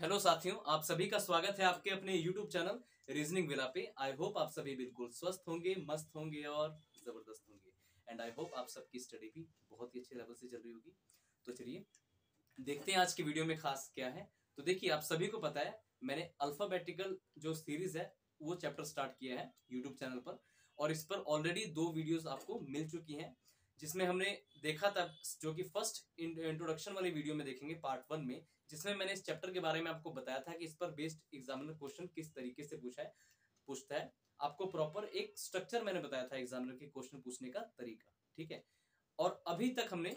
Hello साथियों, आप सभी का स्वागत है आपके अपने YouTube चैनल रीजनिंग विला पे। आई होप आप सभी बिल्कुल स्वस्थ होंगे, मस्त होंगे और जबरदस्त होंगे। एंड आई होप आप सबकी स्टडी भी बहुत ही अच्छे लेवल से चल रही होगी। तो चलिए देखते हैं आज की वीडियो में खास क्या है। तो देखिए, आप सभी को पता है मैंने अल्फाबेटिकल जो सीरीज है वो चैप्टर स्टार्ट किया है यूट्यूब चैनल पर, और इस पर ऑलरेडी 2 वीडियोस आपको मिल चुकी हैं, जिसमें हमने देखा था, जो कि फर्स्ट इंट्रोडक्शन वाली वीडियो में देखेंगे पार्ट 1 में, जिसमें मैंने इस चैप्टर के बारे में आपको बताया था कि इस पर बेस्ड एग्जामिनर क्वेश्चन किस तरीके से पूछता है। आपको प्रॉपर एक स्ट्रक्चर मैंने बताया था एग्जामिनर के क्वेश्चन पूछने का तरीका, ठीक है। और अभी तक हमने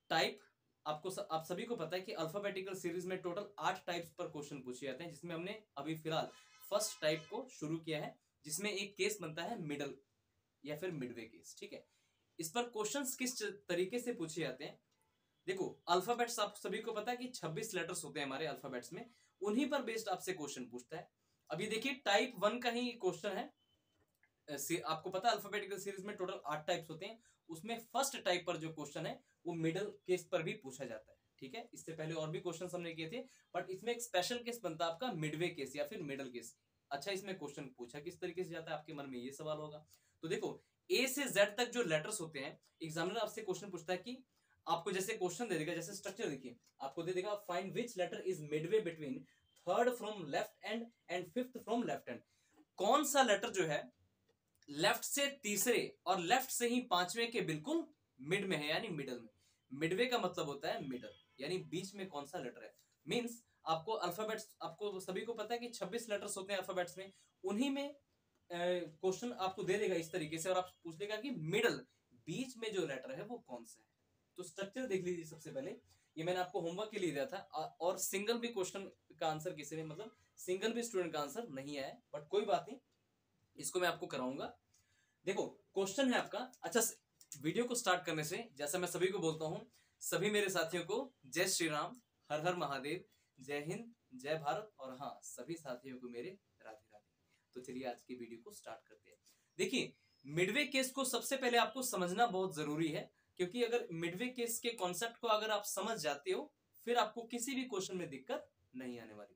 टाइप, आप सभी को पता है कि अल्फाबेटिकल सीरीज में टोटल 8 टाइप्स पर क्वेश्चन पूछे जाते हैं, जिसमें हमने अभी फिलहाल फर्स्ट टाइप को शुरू किया है, जिसमें एक केस बनता है मिडल या फिर मिडवे केस, ठीक है। इस पर क्वेश्चंस किस तरीके से पूछे जाते हैं, देखो अल्फाबेट्स आप सभी को पता है कि 26 लेटर्स होते हैं हमारे अल्फाबेट्स में, उन्हीं पर बेस्ड आपसे क्वेश्चन पूछता है। अभी देखिए टाइप 1 का ही क्वेश्चन है। आपको पता है अल्फाबेटिकल सीरीज में टोटल 8 टाइप्स होते हैं, उसमें फर्स्ट टाइप पर जो क्वेश्चन है वो मिडल केस पर भी पूछा जाता है, ठीक है। इससे पहले और भी क्वेश्चन हमने किए थे, बट इसमें एक स्पेशल केस बनता है आपका मिडवे केस या फिर मिडल केस। अच्छा, इसमें क्वेश्चन पूछा किस तरीके से जाता है, आपके मन में ये सवाल होगा। तो देखो, ए से जेड तक जो लेटर्स होते हैं, एग्जामिनर आपसे क्वेश्चन पूछता है कि आपको जैसे क्वेश्चन दे देगा, जैसे स्ट्रक्चर देखिए आपको दे देगा, find which letter is midway between third from left and fifth from left hand. कौन सा लेटर जो है लेफ्ट से तीसरे और लेफ्ट से ही पांचवें के बिल्कुल मिड में है, यानी मिडल में। मिडवे का मतलब होता है मिडल, यानी बीच में कौन सा लेटर है। मींस आपको अल्फाबेट्स, आपको सभी को पता है कि 26 लेटर्स होते हैं अल्फाबेट्स में, उन्हीं में क्वेश्चन आपको दे देगा इस तरीके से, और आप पूछ लेगा कि मिडल, बीच में जो लेटर है वो कौन सा है। तो स्ट्रक्चर देख लीजिए सबसे पहले, ये मैंने आपको होमवर्क के लिए दिया था, और सिंगल भी क्वेश्चन का आंसर किसी ने, मतलब सिंगल भी स्टूडेंट का आंसर नहीं आया, बट कोई बात नहीं, इसको मैं आपको कराऊंगा। देखो क्वेश्चन है आपका। अच्छा, वीडियो को स्टार्ट करने से जैसा मैं सभी को बोलता हूं, सभी मेरे साथियों को जय श्री राम, हर हर महादेव, जय हिंद, जय भारत, और हाँ सभी साथियों को मेरे राधे राधे। तो चलिए आज की वीडियो को स्टार्ट करते हैं। देखिए, मिडवे केस को सबसे पहले आपको समझना बहुत जरूरी है, क्योंकि अगर मिडवे केस के कॉन्सेप्ट को अगर आप समझ जाते हो, फिर आपको किसी भी क्वेश्चन में दिक्कत नहीं आने वाली,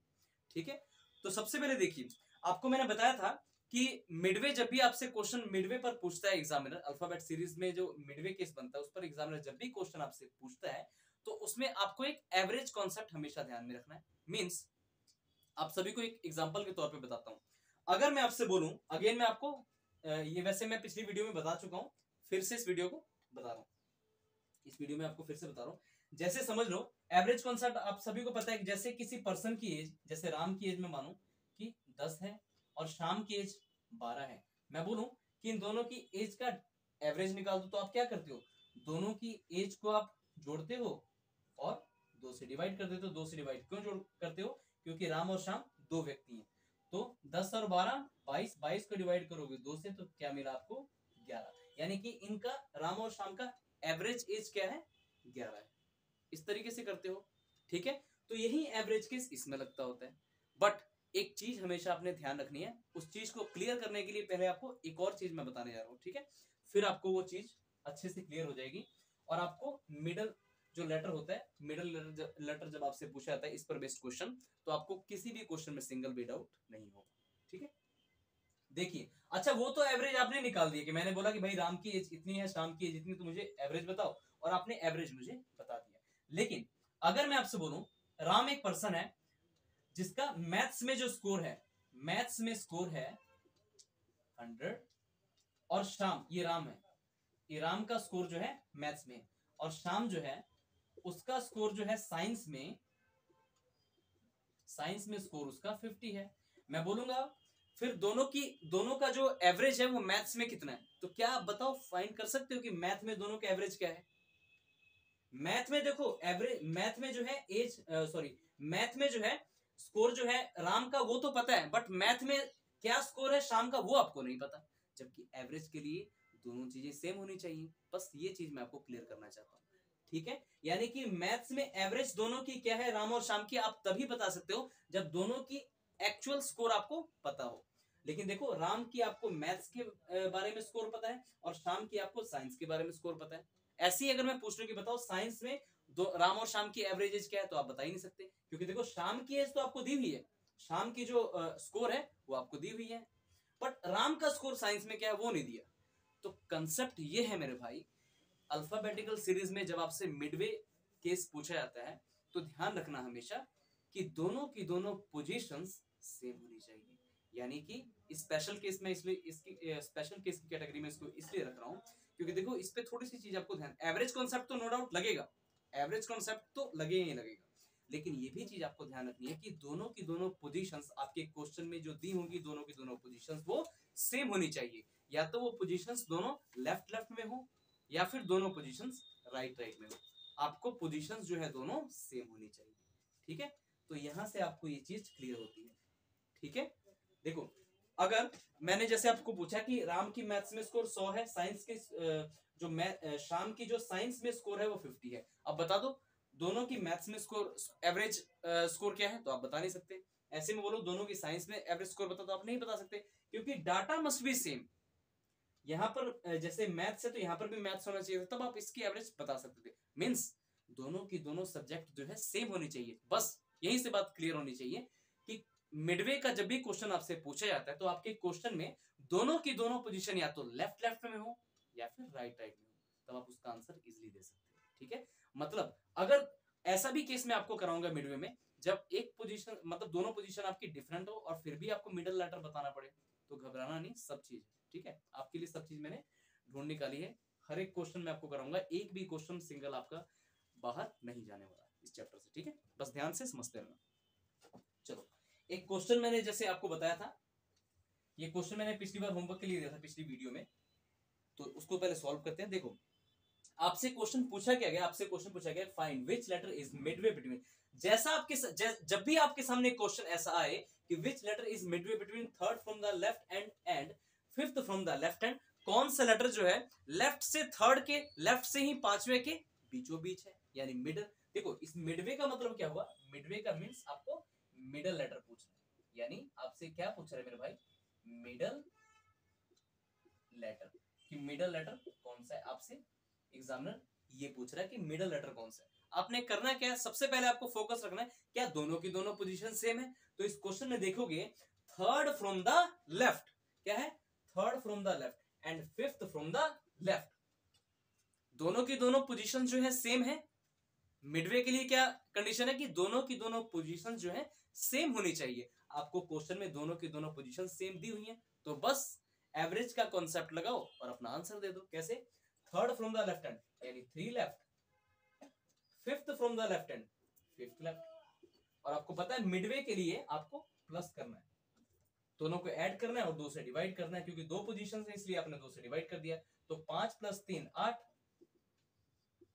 ठीक है। तो सबसे पहले देखिए, आपको मैंने बताया था कि मिडवे, जब भी आपसे क्वेश्चन मिडवे पर पूछता है एग्जामिनर, अल्फाबेट सीरीज में जो मिडवे केस बनता है उस पर एग्जामिनर जब भी क्वेश्चन आपसे पूछता है, तो उसमें आपको एक एवरेज कॉन्सेप्ट हमेशा ध्यान में रखना है। मींस आप सभी को एक एग्जांपल के तौर पे बताता हूं। अगर मैं आपसे बोलूं, अगेन मैं आपको ये वैसे मैं पिछली वीडियो में बता चुका हूं, फिर से इस वीडियो को बता रहा हूं, इस वीडियो में आपको फिर से बता रहा हूं। जैसे समझ लो, एवरेज कॉन्सेप्ट आप सभी को पता है कि जैसे किसी पर्सन की एज, जैसे राम की एज में मानो कि 10 है और शाम की एज 12 है, मैं बोलूं कि इन दोनों की एज का एवरेज निकाल दो, तो आप क्या करते हो, दोनों की एज को आप जोड़ते हो और 2 से डिवाइड कर देते हो। 2 से डिवाइड क्यों जोड़ करते हो, क्योंकि राम और शाम 2 व्यक्ति हैं। तो 10 और 12 22, 22 को डिवाइड करोगे 2 से, तो क्या मिला आपको, 11। यानी कि इनका, राम और शाम का एवरेज एज क्या है, 11 है। इस तरीके से करते हो, ठीक है। तो यही एवरेज केस इसमें लगता होता है। बट एक चीज हमेशा आपने ध्यान रखनी है, उस चीज को क्लियर करने के लिए पहले आपको एक और चीज मैं बताने जा रहा हूं, ठीक है। फिर आपको वो चीज अच्छे से क्लियर हो जाएगी, और आपको मिडल जो लेटर होता है, मिडल लेटर जब आपसे पूछा जाता है इस पर बेस्ड क्वेश्चन, तो आपको किसी भी क्वेश्चन में सिंगल भी डाउट नहीं होगा, ठीक है। देखिए, अच्छा वो तो एवरेज आपने निकाल दिया, कि मैंने बोला कि भाई राम की एज इतनी है, शाम की एज इतनी, तो मुझे एवरेज बताओ, और आपने एवरेज मुझे बता दिया। लेकिन अगर मैं आपसे बोलूं, राम एक पर्सन है जिसका मैथ्स में जो स्कोर है, मैथ्स में स्कोर है 100, और शाम, ये राम है, ये राम का स्कोर जो है मैथ्स में, और शाम जो है उसका स्कोर जो है साइंस में, साइंस में स्कोर उसका 50 है। मैं बोलूंगा फिर दोनों का जो एवरेज है वो मैथ्स में कितना है, तो क्या आप बताओ, फाइंड कर सकते हो कि मैथ में दोनों का एवरेज क्या है। मैथ में देखो एवरेज, मैथ में जो है एज, सॉरी, मैथ में जो है स्कोर जो है राम का वो तो पता है, बट मैथ में क्या स्कोर है शाम का वो आपको नहीं पता, जबकि एवरेज के लिए दोनों चीजें सेम होनी चाहिए। बस ये चीज मैं आपको क्लियर करना चाहता हूँ, ठीक है। यानी कि मैथ्स में एवरेज दोनों की क्या है, राम और शाम की, आप तभी बता सकते हो जब दोनों की एक्चुअल स्कोर आपको पता हो। लेकिन देखो, राम की आपको मैथ्स के बारे में स्कोर पता है, और शाम की आपको साइंस के बारे में स्कोर पता है। ऐसे ही अगर मैं पूछ लूं कि बताओ साइंस में दो राम और श्याम की एवरेज एज क्या है, तो आप बता ही नहीं सकते, क्योंकि देखो श्याम की एज तो आपको दी हुई है, श्याम की जो स्कोर है वो आपको दी हुई है, बट राम का स्कोर साइंस में क्या है वो नहीं दिया। तो कंसेप्ट ये है मेरे भाई, अल्फाबेटिकल सीरीज में जब आपसे मिडवे केस पूछा जाता है तो ध्यान रखना हमेशा कि दोनों की दोनों पोजीशंस सेम होनी चाहिए। यानी कि स्पेशल केस में, इसलिए इसकी स्पेशल केस की कैटेगरी में इसको इसलिए रख रहा हूं क्योंकि देखो इस पे थोड़ी सी चीज आपको ध्यान, एवरेज कॉन्सेप्ट तो नो डाउट लगेगा, एवरेज कॉन्सेप्ट तो लगेगा ही लगेगा, लेकिन ये भी चीज आपको ध्यान रखनी है कि दोनों की दोनों पोजीशंस आपके क्वेश्चन में जो दी होंगी, दोनों की दोनों पोजीशंस वो सेम होनी चाहिए। या तो वो पोजीशंस दोनों लेफ्ट लेफ्ट में हो या फिर दोनों पोजीशंस राइट राइट में हो, आपको पोजीशंस जो है दोनों सेम होनी चाहिए। ठीक है, तो यहां से आपको ये चीज क्लियर होती है। ठीक है, देखो अगर मैंने जैसे आपको पूछा कि राम की मैथ्स में स्कोर 100 है, साइंस की जो शाम की जो साइंस में स्कोर है वो 50 है, अब बता दो दोनों की मैथ्स में स्कोर एवरेज स्कोर क्या है, तो आप बता नहीं सकते। ऐसे में बोलो दोनों की साइंस में एवरेज स्कोर बता, तो आप नहीं बता सकते, क्योंकि डाटा मस्ट बी सेम। यहाँ पर जैसे मैथ्स है तो यहाँ पर भी मैथ्स होना चाहिए, तब आप इसकी एवरेज बता सकते थे। मींस दोनों की दोनों सब्जेक्ट जो है सेम होनी चाहिए, बस यहीं से बात क्लियर होनी चाहिए कि मिडवे का जब भी क्वेश्चन आपसे पूछा जाता है तो आपके क्वेश्चन में दोनों की दोनों पोजीशन या तो लेफ्ट लेफ्ट में हो या फिर राइट राइट में हो, तब आप उसका आंसर इजीली दे सकते हैं। ठीक है, मतलब अगर ऐसा भी केस मैं आपको कराऊंगा मिडवे में, जब एक पोजीशन मतलब दोनों पोजीशन आपकी डिफरेंट हो और फिर भी आपको मिडल लेटर बताना पड़े, तो घबराना नहीं, सब चीज ठीक है, आपके लिए सब चीज मैंने ढूंढ निकाली है। हर एक क्वेश्चन मैं आपको कराऊंगा, एक भी क्वेश्चन सिंगल आपका बाहर नहीं जाने वाला इस चैप्टर से। ठीक है, बस ध्यान से समझते रहना। चलो एक क्वेश्चन मैंने जैसे आपको बताया था, ये क्वेश्चन मैंने पिछली बार होमवर्क के लिए दिया था पिछली वीडियो में, तो उसको पहले सॉल्व करते हैं। देखो आपसे क्वेश्चन पूछा क्या गया, आपसे क्वेश्चन पूछा गया find which letter is midway between, जैसा आपके जब भी आपके सामने क्वेश्चन ऐसा आए कि which letter is midway between third from the left and fifth from the left hand, कौन सा लेटर जो है लेफ्ट से थर्ड के, लेफ्ट से ही पांचवे के बीचों बीच है, यानी मिडल। देखो इस मिडवे का मतलब क्या हुआ, मिडवे का मींस आपको मिडल लेटर पूछना है, यानी आपसे क्या पूछ रहा है मेरे भाई, मिडल लेटर, कि मिडल लेटर कौन सा है, आपसे एग्जामिनर ये पूछ रहा है कि मिडल लेटर कौन सा है। आपने करना क्या है, सबसे पहले आपको फोकस रखना है क्या दोनों की दोनों पोजीशन सेम है, तो इस क्वेश्चन में देखोगे थर्ड फ्रॉम द लेफ्ट क्या है, third from the left and fifth from the left, दोनों की दोनों पोजीशन जो है सेम है। मिडवे के लिए क्या कंडीशन है कि दोनों की दोनों पोजीशन जो है सेम होनी चाहिए, आपको क्वेश्चन में दोनों की दोनों पोजीशन सेम दी हुई है, तो बस एवरेज का कॉन्सेप्ट लगाओ और अपना आंसर दे दो। कैसे, third from the left hand यानी 3 left, fifth from the left hand 5th left, और आपको पता है मिडवे के लिए आपको प्लस करना है, दोनों को ऐड करना है और 2 से डिवाइड करना है, क्योंकि दो पोजीशन है इसलिए आपने 2 से डिवाइड कर दिया, तो 5 + 3 8,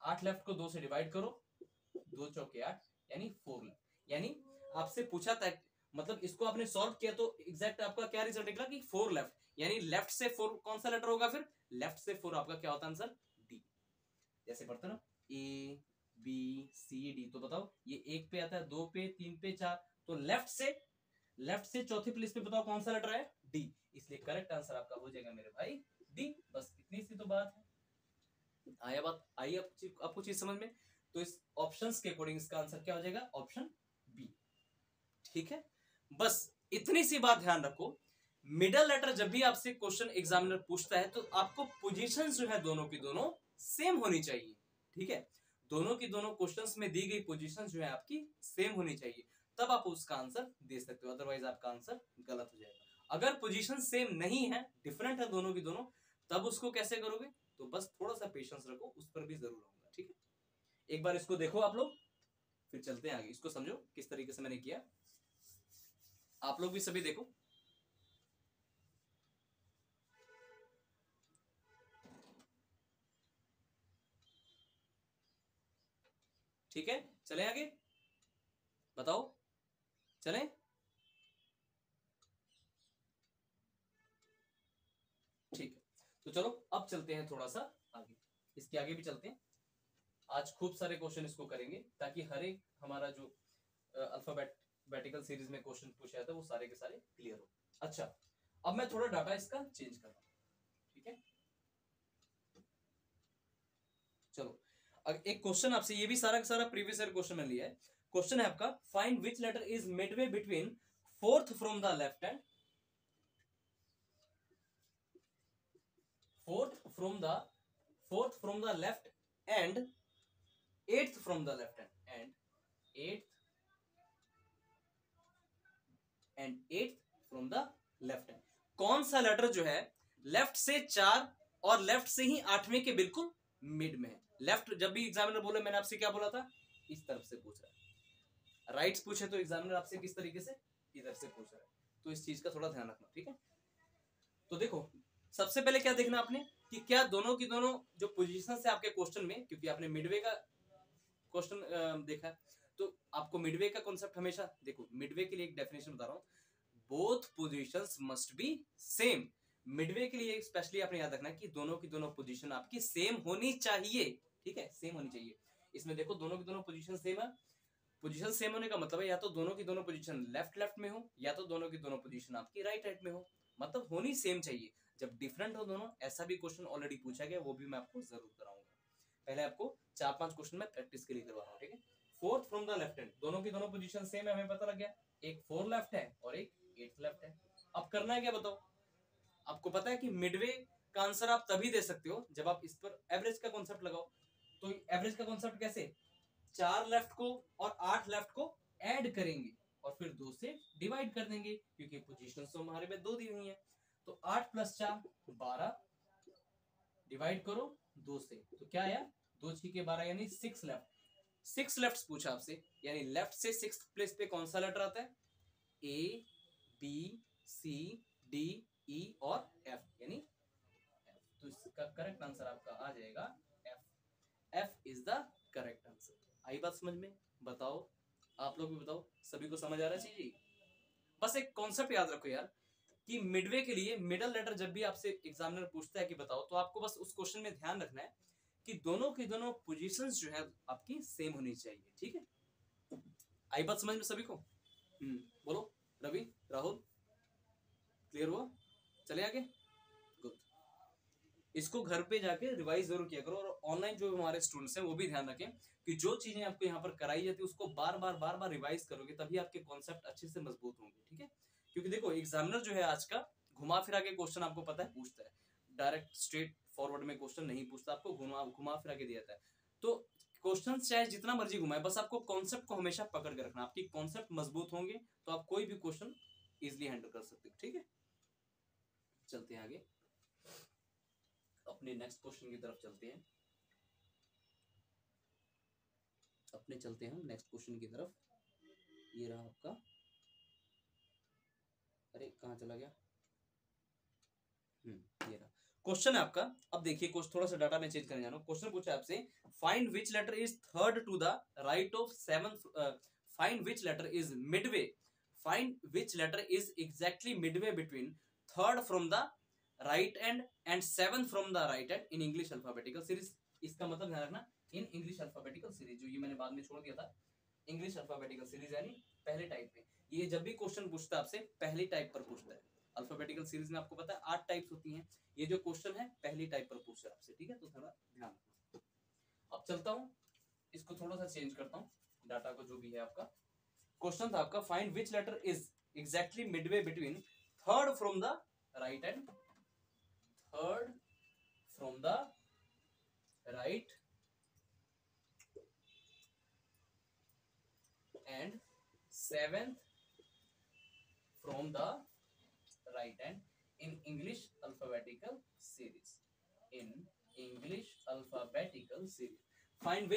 8 लेफ्ट को 2 से डिवाइड करो, 2 चौके 8 यानी 4 लेफ्ट। यानी आपसे पूछा था, मतलब इसको आपने सॉल्व किया तो एग्जैक्ट आपका क्या रिजल्ट निकला कि 4 लेफ्ट, यानी लेफ्ट से 4 कौन सा लेटर होगा, फिर लेफ्ट से 4 आपका क्या होता है आंसर, डी। जैसे पढ़ते ना ए बी सी डी, तो बताओ ये 1 पे आता है, 2 पे, 3 पे, 4, तो लेफ्ट से चौथी प्लेस पे बताओ कौन सा लेटर है, डी, इसलिए करेक्ट आंसर आपका हो जाएगा मेरे भाई डी। बस इतनी सी तो बात है, आया बात आई आपको चीज समझ में, तो इस ऑप्शंस के अकॉर्डिंग इसका आंसर क्या हो जाएगा, ऑप्शन बी। ठीक है, बस इतनी सी बात ध्यान रखो, मिडल लेटर जब भी आपसे क्वेश्चन एग्जामिनर पूछता है तो आपको पोजीशन जो है दोनों की दोनों सेम होनी चाहिए। ठीक है, दोनों की दोनों क्वेश्चंस में दी गई पोजीशन जो है आपकी सेम होनी चाहिए, तब आप उसका आंसर दे सकते हो, अदरवाइज आपका आंसर गलत हो जाएगा। अगर पोजीशन सेम नहीं है, डिफरेंट है दोनों की दोनों, तब उसको कैसे करोगे, तो बस थोड़ा सा पेशेंस रखो, उस पर भी जरूर आऊंगा। ठीक है, एक बार इसको देखो आप लोग, फिर चलते हैं आगे, इसको समझो किस तरीके से मैंने किया, आप लोग भी सभी देखो। ठीक है, चलें आगे, बताओ चलें। ठीक है, तो चलो अब चलते हैं थोड़ा सा आगे, इसके आगे भी चलते हैं, आज खूब सारे क्वेश्चन इसको करेंगे ताकि हर एक हमारा जो अल्फाबेटिकल सीरीज में क्वेश्चन पूछा जाता है वो सारे के सारे क्लियर हो। अच्छा, अब मैं थोड़ा डाटा इसका चेंज कर रहा हूं। ठीक है, चलो एक क्वेश्चन आपसे, ये भी सारा का सारा प्रीवियस ईयर क्वेश्चन में लिया है। क्वेश्चन है आपका, find which letter is midway between fourth from the left hand, fourth from the left and eighth from the left hand, eighth from the left hand. कौन सा लेटर जो है left से 4 और लेफ्ट से ही 8वें के बिल्कुल मिड में है। लेफ्ट जब भी एग्जामिनर बोले, मैंने आपसे क्या बोला था, इस तरफ से पूछ रहा है। राइट्स पूछे तो एग्जामिनर आपसे किस तरीके से, इधर से पूछ रहा है। तो इस चीज का थोड़ा ध्यान रखना, ठीक है। तो देखो, सबसे पहले क्या देखना आपने कि क्या दोनों की दोनों जो पोजीशन है आपके क्वेश्चन में, क्योंकि आपने मिडवे का क्वेश्चन देखा है, तो आपको मिडवे का कॉन्सेप्ट हमेशा देखो। मिडवे के लिए एक डेफिनेशन बता रहा हूँ, both positions must be same. Midway के लिए स्पेशली आपने याद रखना है कि दोनों की दोनों पोजीशन आपकी सेम होनी चाहिए, ठीक है, सेम होनी चाहिए। इसमें देखो दोनों की दोनों पोजीशन सेम है। पोजीशन सेम होने का मतलब है या तो दोनों की दोनों पोजीशन लेफ्ट में हो, या तो दोनों की दोनों पोजीशन आपकी राइट में हो, मतलब होनी सेम चाहिए। जब डिफरेंट हो दोनों, ऐसा भी क्वेश्चन ऑलरेडी पूछा गया, वो भी मैं आपको जरूर कराऊंगा। पहले आपको 4-5 क्वेश्चन में प्रैक्टिस के लिए करवा रहा हूँ, ठीक है। Fourth from the left hand, दोनों की दोनों पोजीशन सेम है, हमें पता लग गया। एक 4 लेफ्ट है और एक 8 लेफ्ट है। अब करना है क्या बताओ। आपको पता है कि मिडवे का आंसर आप तभी दे सकते हो जब आप इस पर एवरेज का कॉन्सेप्ट लगाओ। तो एवरेज का कॉन्सेप्ट कैसे, 4 लेफ्ट को और 8 लेफ्ट को ऐड करेंगे और फिर 2 से डिवाइड कर देंगे, क्योंकि पोजीशन तो हमारे में 2 दी हुई है। तो 8 + 4 12, डिवाइड करो 2 से, तो क्या आया, 2 6 के 12, यानी 6 लेफ्ट। 6 लेफ्ट पूछा आपसे, यानी लेफ्ट से 6th प्लेस पे कौन सा लेटर आता है, A B C D E और F, यानी F। तो इसका करेक्ट आंसर आपका आ जाएगा F। F is the correct answer. आई बात समझ में, बताओ आप लोग भी बताओ, सभी को समझ आ रहा चाहिए। बस एक कॉन्सेप्ट याद रखो यार, कि मिडवे के लिए मिडल लेटर जब भी आपसे एग्जामिनर पूछता है कि बताओ, तो आपको बस उस क्वेश्चन में ध्यान रखना है कि दोनों की दोनों पोजीशंस जो है आपकी सेम होनी चाहिए, ठीक है। आई बात समझ में सभी को। बोलो रवि, राहुल, क्लियर हुआ, चले आगे, गुड। इसको घर पे जाके रिवाइज जरूर किया करो, और ऑनलाइन जो हमारे स्टूडेंट्स हैं वो भी ध्यान रखें कि जो चीजें आपको यहाँ पर कराई जाती है उसको बार बार रिवाइज करोगे, तभी आपके कॉन्सेप्ट अच्छे से मजबूत होंगे, ठीक है। क्योंकि देखो एग्जामिनर जो है आज का घुमा फिरा के क्वेश्चन आपको पता है पूछता है, डायरेक्ट स्ट्रेट फॉरवर्ड में क्वेश्चन नहीं पूछता, आपको घुमा फिरा के दिया जाता है। तो क्वेश्चन चाहे जितना मर्जी घुमाए, बस आपको कॉन्सेप्ट को हमेशा पकड़ के रखना। आपकी कॉन्सेप्ट मजबूत होंगे तो आप कोई भी क्वेश्चन इजिली हैंडल कर सकते हो, ठीक है। चलते हैं आगे, अपने नेक्स्ट क्वेश्चन की तरफ चलते हैं। हम नेक्स्ट क्वेश्चन की तरफ। ये रहा आपका, अरे कहाँ चला गया, ये रहा क्वेश्चन है आपका। अब देखिए क्वेश्चन, थोड़ा सा डाटा में चेंज करने जा रहा हूँ। क्वेश्चन पूछा आपसे, find which letter is third to the right of seventh, find which letter is midway, find which letter is exactly midway between third from the right and seventh from the right hand in English alphabetical series. इसका मतलब ध्यान रखना, इन English alphabetical series, जो ये मैंने बाद में छोड़ दिया था, इंग्लिश अल्फाबेटिकल सीरीज यानी पहले टाइप में। ये जब भी क्वेश्चन पूछता है आपसे पहली टाइप पर पूछता है। अल्फाबेटिकल सीरीज में आपको पता है 8 टाइप्स होती हैं, ये जो क्वेश्चन है पहली टाइप पर पूछ रहा है आपसे, ठीक है। तो थोड़ा ध्यान रखना। अब चलता हूं, इसको थोड़ा सा चेंज करता हूं, डाटा को जो भी है आपका। क्वेश्चन था आपका, find which letter is exactly midway between third from the right hand, third from the right and seventh from the right hand in English alphabetical series, in English alphabetical series. Find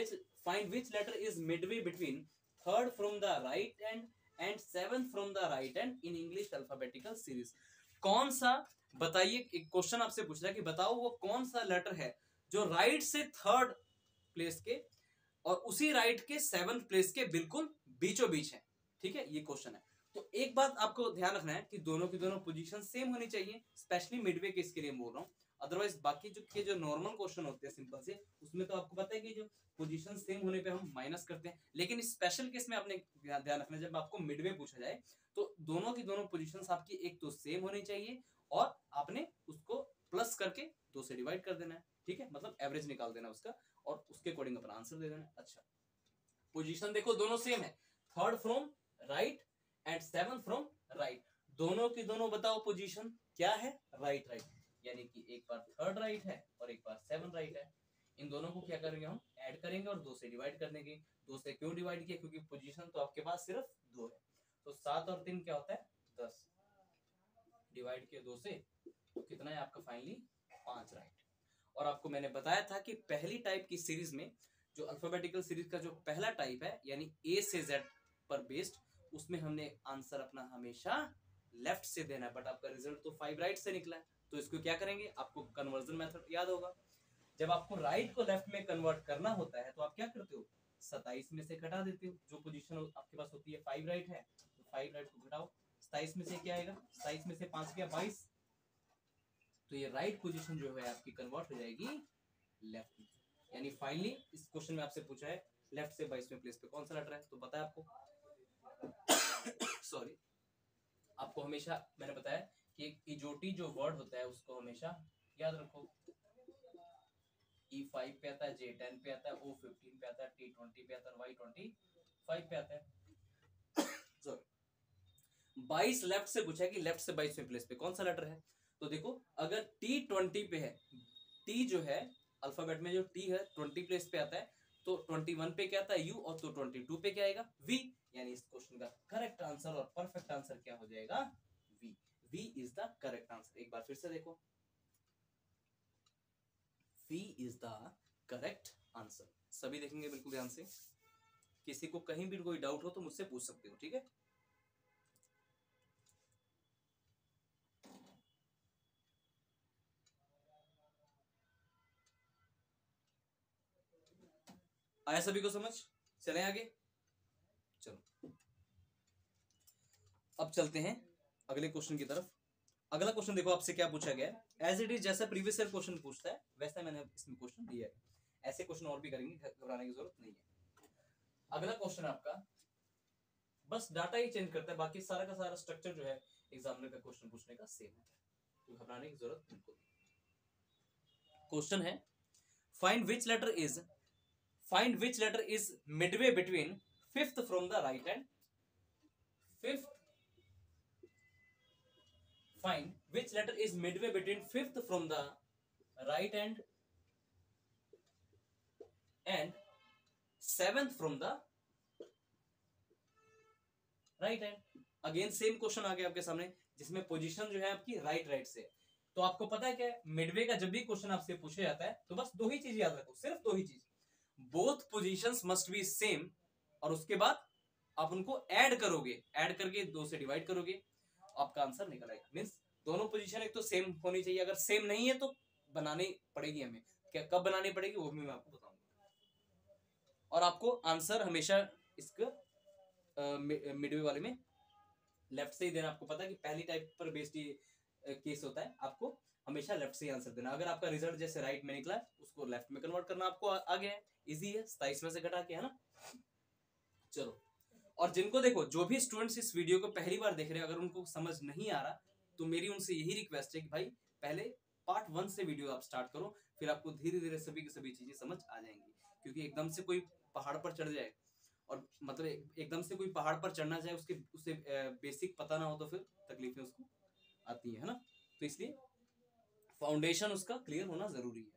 which letter is midway between third from the right hand and seventh from the right hand in English alphabetical series. कौन सा, बताइए, एक question आपसे पूछ रहा है कि बताओ वो कौन सा लेटर है जो राइट से थर्ड प्लेस के और उसी राइट के सेवंथ प्लेस के बिल्कुल बीचों बीच है, ठीक है। ये क्वेश्चन है। तो एक बात आपको ध्यान रखना है कि दोनों की दोनों पोजीशन सेम होनी चाहिए, स्पेशली मिडवे केस के लिए बोल रहा हूँ। अदरवाइज बाकी जो नॉर्मल क्वेश्चन होते हैं सिंपल से, उसमें तो आपको पता है कि जो पोजीशन सेम होने पे हम माइनस करते हैं, लेकिन स्पेशल केस में आपने ध्यान रखना, जब आपको मिडवे पूछा जाए तो दोनों की दोनों पोजीशन आपकी एक तो सेम होनी चाहिए और आपने उसको प्लस करके 2 से डिवाइड कर देना है, ठीक है, मतलब एवरेज निकाल देना उसका। और उसके अकॉर्डिंग अपना आंसर दे देना। अच्छा, पोजीशन देखो दोनों सेम है, third from right and 7 from right, दोनों की दोनों बताओ पोजीशन क्या है, राइट राइट, यानी कि एक बार थर्ड राइट है और एक बार 7 राइट है। इन दोनों को क्या करेंगे हम, ऐड करेंगे और 2 से डिवाइड कर देंगे। 2 से क्यों डिवाइड किया, क्योंकि पोजीशन तो आपके पास सिर्फ 2 है, तो 7 और 3 क्या होता है 10, डिवाइड किया 2 से, तो कितना है आपका फाइनली 5 राइट। और आपको मैंने बताया था कि पहली टाइप की सीरीज में, जो अल्फाबेटिकल सीरीज का जो पहला टाइप है यानी ए से जेड पर बेस्ड, उसमें हमने आंसर अपना हमेशा लेफ्ट से देना है, बट आपका रिजल्ट तो 5 राइट से निकला है, तो इसको क्या करेंगे, आपको कन्वर्जन मेथड याद होगा। जब आपको राइट को लेफ्ट में कन्वर्ट करना होता है तो आप क्या करते हो, 27 में से घटा देते हो, जो पोजीशन आपके पास होती है 5 राइट है, तो 5 राइट को घटाओ, 27 में से क्या आएगा, 27 में से 5 गया 22, तो ये राइट पोजीशन जो है आपकी कन्वर्ट हो जाएगी लेफ्ट में। यानी फाइनली इस क्वेश्चन में आपसे पूछा है लेफ्ट से 22वें प्लेस पे कौन सा लेटर है, तो बताया आपको सॉरी, आपको हमेशा मैंने बताया कि एक इजोटी जो वर्ड होता है उसको हमेशा याद रखो, E5 पे आता है, J10 पे आता है, O15 पे आता है, T20 पे आता है, Y25 पे आता है। सॉरी, 22 लेफ्ट से पूछा है कि लेफ्ट से 22वें प्लेस पे कौन सा लेटर है, तो देखो अगर T20 पे है, T जो है अल्फाबेट में जो T है 20 प्लेस पे आता है, तो 21 पे क्या आता है U, और तो 22 पे क्या आएगा V, यानी इस क्वेश्चन का करेक्ट आंसर और परफेक्ट आंसर क्या हो जाएगा V। V is the correct answer. एक बार फिर से देखो, V is the correct answer. सभी देखेंगे बिल्कुल ध्यान से, किसी को कहीं भी कोई डाउट हो तो मुझसे पूछ सकते हो, ठीक है। आया सभी को समझ, चलें आगे। चलो अब चलते हैं अगले क्वेश्चन की तरफ। अगला क्वेश्चन देखो आपसे क्या पूछा गया है, एज इट इज जैसा प्रीवियस ईयर क्वेश्चन पूछता है वैसा मैंने इसमें क्वेश्चन दिया है। ऐसे क्वेश्चन और भी करेंगे, घबराने की जरूरत नहीं है। अगला क्वेश्चन आपका बस डाटा ही चेंज करता है, बाकी सारा का सारा स्ट्रक्चर जो है एग्जामिनर का क्वेश्चन पूछने का सेम है, तो घबराने की जरूरत बिल्कुल। क्वेश्चन है find which letter is midway between 5th from the right hand, find which letter is midway between 5th from the right hand and 7th from the right hand। Again same question आ गया आपके सामने, जिसमें position जो है आपकी right right से। तो आपको पता है क्या, मिडवे का जब भी क्वेश्चन आपसे पूछा जाता है तो बस 2 ही चीज याद रखो, सिर्फ 2 ही चीज, both positions must be same, और उसके बाद आप उनको ऐड करोगे, ऐड करके 2 से डिवाइड करोगे, आपका आंसर निकल आएगा। मींस दोनों पोजीशन एक तो सेम होनी चाहिए, अगर सेम नहीं है तो बनानी पड़ेगी हमें, क्या कब बनानी पड़ेगी वो भी मैं आपको बताऊंगा। और आपको आंसर हमेशा इसका मिडवे वाले में लेफ्ट से ही देना। आपको पता है कि पहली टाइप पर बेस्ड ये केस होता है, आपको हमेशा लेफ्ट से ही आंसर देना। अगर आपका रिजल्ट जैसे राइट में निकला उसको लेफ्ट में कन्वर्ट करना आपको आ गया है, इजी है, 27 में से घटा के, है ना। चलो, और जिनको देखो, जो भी स्टूडेंट्स इस वीडियो को पहली बार देख रहे हैं, अगर उनको समझ नहीं आ रहा तो मेरी उनसे यही रिक्वेस्ट है कि भाई पहले पार्ट 1 से वीडियो आप स्टार्ट करो, फिर आपको धीरे धीरे सभी की सभी चीजें समझ आ जाएंगी। क्योंकि एकदम से कोई पहाड़ पर चढ़ जाए, और मतलब एकदम से कोई पहाड़ पर चढ़ना चाहे, उसे बेसिक पता ना हो तो फिर तकलीफें उसको आती है ना। तो इसलिए फाउंडेशन उसका क्लियर होना जरूरी है।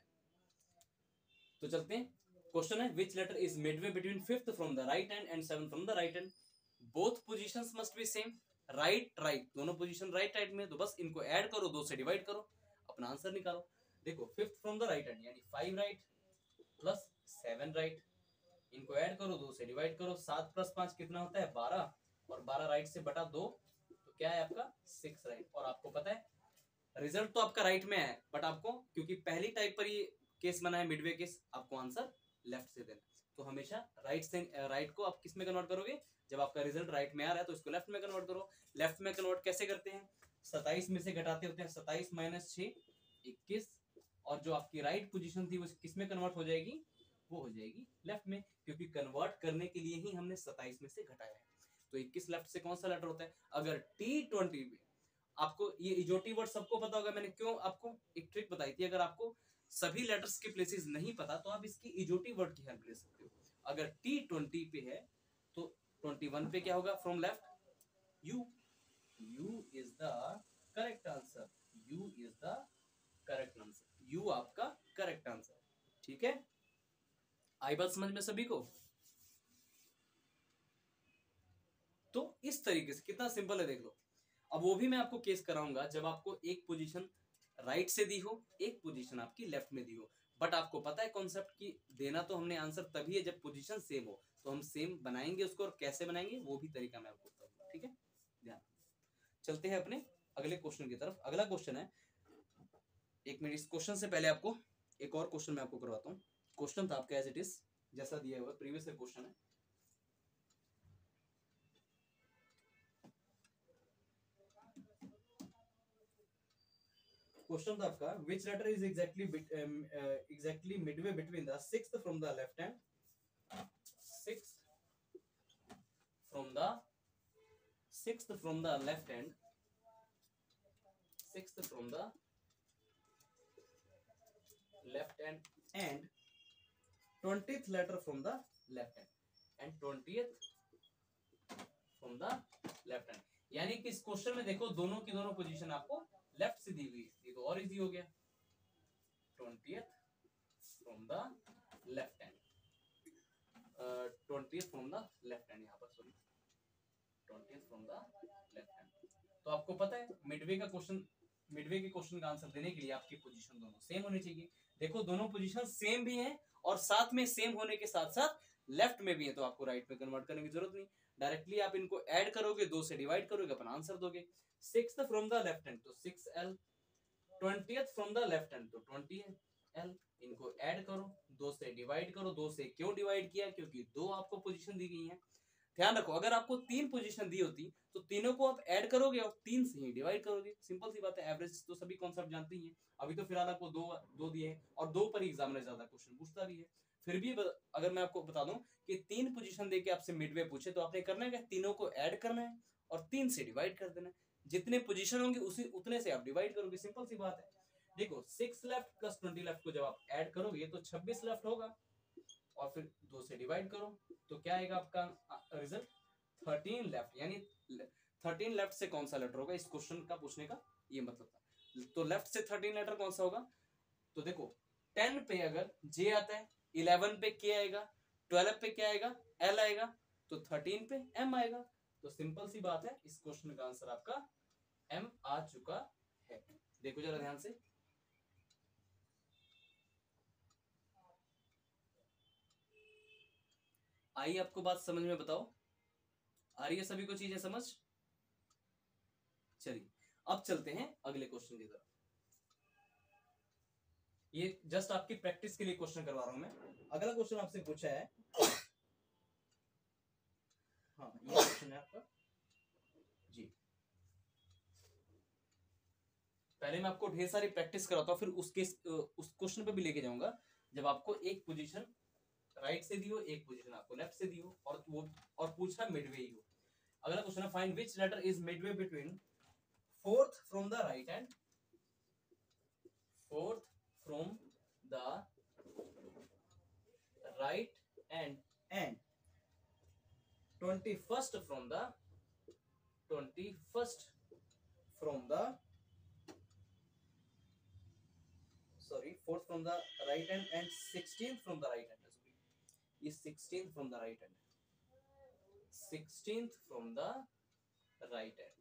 तो चलते हैं, क्वेश्चन है which letter is midway between 5th from the right hand and 7th from the right hand, both positions must be same, right right, दोनों पोजीशन राइट राइट में, तो बस इनको ऐड करो, 2 से डिवाइड करो, अपना आंसर निकालो। देखो 5th from the right hand यानी 5 राइट प्लस 7 राइट, इनको ऐड करो, 2 से डिवाइड करो, 7 प्लस 5 कितना होता है 12, और 12 राइट से बटा 2 तो क्या है आपका 6 राइट। और आपको पता है रिजल्ट तो आपका राइट में है, बट आपको क्योंकि पहली टाइप पर ये केस बना है मिडवे केस, आपको आंसर लेफ्ट से देना। तो हमेशा राइट से राइट को आप किस में कन्वर्ट करोगे, जब आपका रिजल्ट राइट में आ रहा है तो इसको लेफ्ट में कन्वर्ट करो। लेफ्ट में कन्वर्ट कैसे करते हैं, 27 में से घटाते होते हैं, 27 माइनस 6 21, और जो आपकी राइट पोजीशन थी वो किस में कन्वर्ट हो जाएगी, वो हो जाएगी लेफ्ट में, क्योंकि कन्वर्ट करने के लिए ही हमने 27 में से घटाया है। तो 21 लेफ्ट से कौन सा लेटर होता है। अगर T20 में आपको ये इजोटी वर्ड सबको पता होगा, मैंने क्यों आपको एक ट्रिक बताई थी, अगर आपको सभी लेटर्स के प्लेसेस नहीं पता तो आप इसकी इजोटी वर्ड की हेल्प ले सकते हो। अगर T20 पे है तो 21 पे क्या होगा from left? U। U is the correct answer. U is the correct answer. U आपका करेक्ट आंसर। ठीक है, आई बात समझ में सभी को? तो इस तरीके से कितना सिंपल है देख लो। अब वो भी मैं आपको केस कराऊंगा जब आपको एक पोजीशन राइट से दी हो, एक पोजीशन आपकी लेफ्ट में दी हो, बट आपको पता है कॉन्सेप्ट की देना तो हमने आंसर तभी है जब पोजीशन सेम हो, तो हम सेम बनाएंगे उसको, और कैसे बनाएंगे वो भी तरीका मैं आपको बताऊंगा। ठीक है, ध्यान। चलते हैं अपने अगले क्वेश्चन की तरफ। अगला क्वेश्चन है, एक मिनट, इस क्वेश्चन से पहले आपको एक और क्वेश्चन मैं आपको करवाता हूँ। क्वेश्चन था आपका एज इट इज जैसा दिया हुआ प्रीवियस क्वेश्चन है। क्वेश्चन था आपका, which letter is exactly midway between the sixth from the left hand, sixth from the left hand, sixth from the left hand and 20th letter from the left hand and 20th from the left hand। यानी कि इस question में देखो दोनों की दोनों position आपको left से दी हुई है, ये तो और इजी हो गया। 20th from the left hand, 20th from the left hand, यहाँ पर sorry 20th from the left hand। तो आपको पता है मिडवे के क्वेश्चन का आंसर देने के लिए आपकी पोजीशन दोनों सेम होनी चाहिए। देखो दोनों पोजीशन सेम भी हैं और साथ में सेम होने के साथ साथ लेफ्ट में भी है, तो आपको राइट में कन्वर्ट करने की जरूरत नहीं, डायरेक्टली आप इनको ऐड करोगे, 2 से डिवाइड करोगे, अपना आंसर दोगे। 6th from the left hand तो 6L, 20th from the left hand तो 20L, इनको ऐड करो, 2 से डिवाइड करो। 2 से क्यों डिवाइड किया? क्योंकि 2 आपको पोजीशन दी गई है। ध्यान रखो अगर आपको 3 पोजीशन दी होती तो तीनों को आप ऐड करोगे और 3 से ही डिवाइड करोगे, सिंपल सी बात है। एवरेज तो सभी कॉन्सेप्ट जानते ही हैं। अभी तो फिलहाल आपको दो दिए हैं और 2 पर ही एग्जामिनर ज्यादा क्वेश्चन पूछता भी है। फिर भी अगर मैं आपको बता दूं कि 3 पोजीशन देके आपसे मिडवे पूछे तो आपने करना है क्या? तीनों को ऐड करना है और 3 से डिवाइड कर देना है। जितने पोजीशन होंगे उतने से आप डिवाइड करोगे, सिंपल सी बात है। देखो 6 लेफ्ट प्लस 20 लेफ्ट को जब आप ऐड करोगे तो 26 लेफ्ट होगा और फिर 2 से डिवाइड करो तो क्या आएगा आपका रिजल्ट? 13 लेफ्ट। यानी 13 लेफ्ट से कौन सा लेटर होगा, इस क्वेश्चन का पूछने का ये मतलब था। तो लेफ्ट से 13 लेटर कौन सा होगा? तो देखो 10 पे अगर J आता है, 11 पे K आएगा, 12 पे क्या आएगा? L आएगा, तो 13 पे M आएगा। तो सिंपल सी बात है, इस क्वेश्चन का आंसर आपका M आ चुका है। देखो जरा ध्यान से, आई आपको बात समझ में? बताओ आ रही है सभी को चीजें समझ? चलिए अब चलते हैं अगले क्वेश्चन की तरफ। ये जस्ट आपकी प्रैक्टिस के लिए क्वेश्चन करवा रहा हूं मैं। अगला क्वेश्चन आपसे पूछा है, हाँ ये क्वेश्चन है आपका जी। पहले मैं आपको ढेर सारी प्रैक्टिस कराता हूँ, फिर उस क्वेश्चन पे भी लेके जाऊंगा जब आपको एक पोजीशन राइट से दी हो, एक पोजीशन आपको लेफ्ट से दी हो और पूछा मिडवे ही हो। अगला क्वेश्चन है, find which letter is midway between 4th from the right hand, 4th from the right hand and 21st from the 4th from the right hand and 16th from the right hand, ये 16th from the right hand, 16th from the right hand,